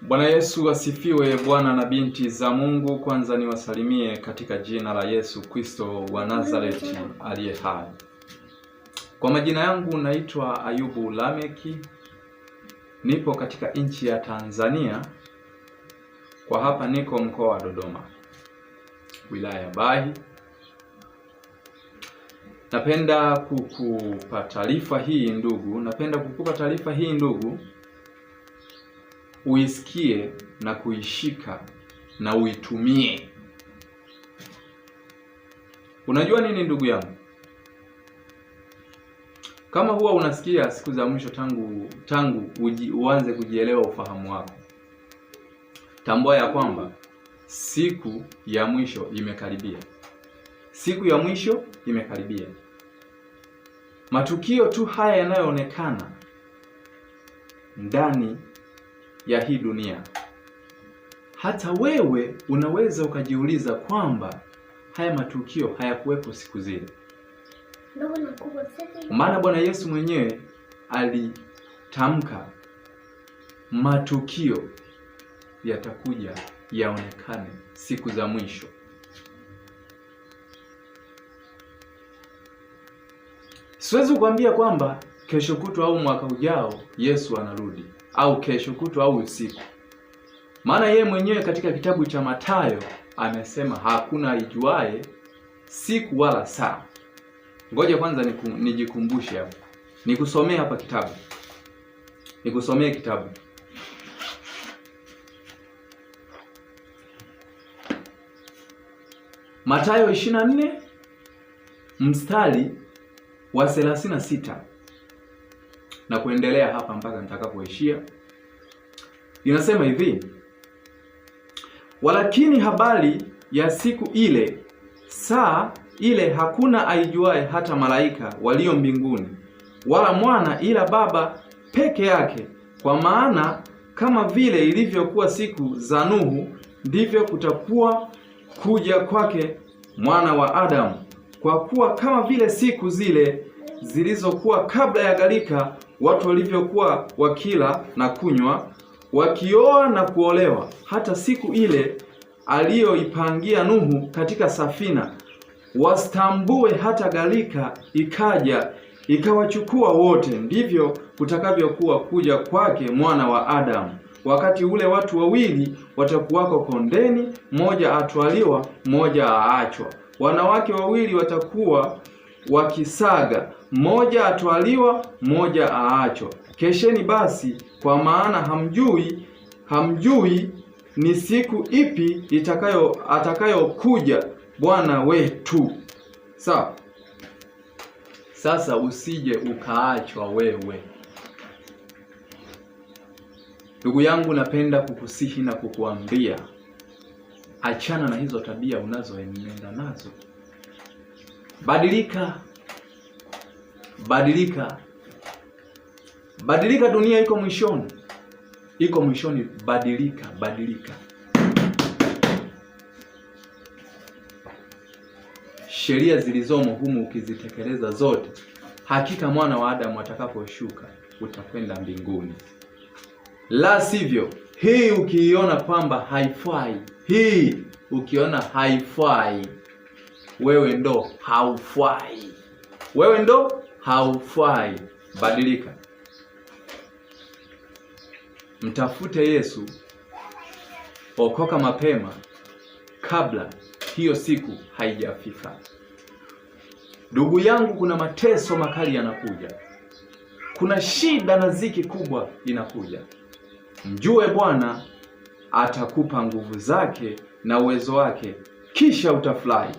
Bwana Yesu asifiwe. Bwana na binti za Mungu, kwanza niwasalimie katika jina la Yesu Kristo wa Nazareti aliye hai. Kwa majina yangu naitwa Ayubu Lameki. Nipo katika nchi ya Tanzania. Kwa hapa niko mkoa wa Dodoma, wilaya ya Bahi. Napenda kukupa taarifa hii ndugu, uisikie na kuishika na uitumie. Unajua nini ndugu yangu? Kama huwa unasikia siku za mwisho tangu uanze kujielewa ufahamu wako, tambua ya kwamba siku ya mwisho imekaribia. Siku ya mwisho imekaribia. Matukio tu haya yanayoonekana ndani ya hii dunia, hata wewe unaweza ukajiuliza kwamba haya matukio hayakuwepo siku zile. Maana Bwana Yesu mwenyewe alitamka matukio yatakuja yaonekane siku za mwisho. Siwezi kukwambia kwamba kesho kutwa au mwaka ujao Yesu anarudi, au kesho kutwa au usiku. Maana yeye mwenyewe katika kitabu cha Mathayo amesema hakuna aijuaye siku wala saa. Ngoja kwanza nijikumbushe hapo. Nikusomee hapa kitabu. Nikusomee kitabu. Mathayo 24 mstari wa 36 na kuendelea hapa mpaka nitakapoishia. Inasema hivi: walakini habari ya siku ile, saa ile, hakuna aijuaye, hata malaika walio mbinguni, wala mwana, ila Baba peke yake. Kwa maana kama vile ilivyokuwa siku za Nuhu, ndivyo kutakuwa kuja kwake Mwana wa Adamu. Kwa kuwa kama vile siku zile zilizokuwa kabla ya gharika, watu walivyokuwa wakila na kunywa, wakioa na kuolewa, hata siku ile aliyoipangia Nuhu katika safina, wastambue hata gharika ikaja ikawachukua wote, ndivyo kutakavyokuwa kuja kwake Mwana wa Adamu. Wakati ule watu wawili watakuwako kondeni, mmoja atwaliwa, mmoja aachwa. Wanawake wawili watakuwa wakisaga, mmoja atwaliwa, mmoja aachwa. Kesheni basi, kwa maana hamjui ni siku ipi atakayokuja Bwana wetu. Sawa? Sasa usije ukaachwa wewe. Ndugu yangu, napenda kukusihi na kukuambia, achana na hizo tabia unazoenenda nazo. Badilika. Dunia iko mwishoni. Badilika. Sheria zilizomo humu ukizitekeleza zote, hakika Mwana wa Adamu atakaposhuka utakwenda mbinguni. La sivyo, hii ukiiona kwamba haifai, wewe ndo haufai. Badilika. Mtafute Yesu. Okoka mapema kabla hiyo siku haijafika. Ndugu yangu, kuna mateso makali yanakuja. Kuna shida na ziki kubwa inakuja. Mjue Bwana atakupa nguvu zake na uwezo wake, kisha utafurahi.